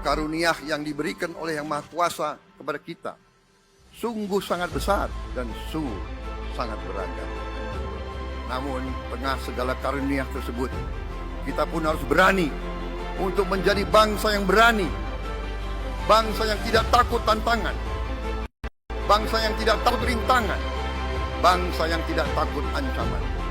Speaker 6: Karunia yang diberikan oleh Yang Maha Kuasa kepada kita sungguh sangat besar dan sungguh sangat beragam. Namun tengah segala karunia tersebut, kita pun harus berani untuk menjadi bangsa yang berani, bangsa yang tidak takut tantangan, bangsa yang tidak takut rintangan, bangsa yang tidak takut ancaman.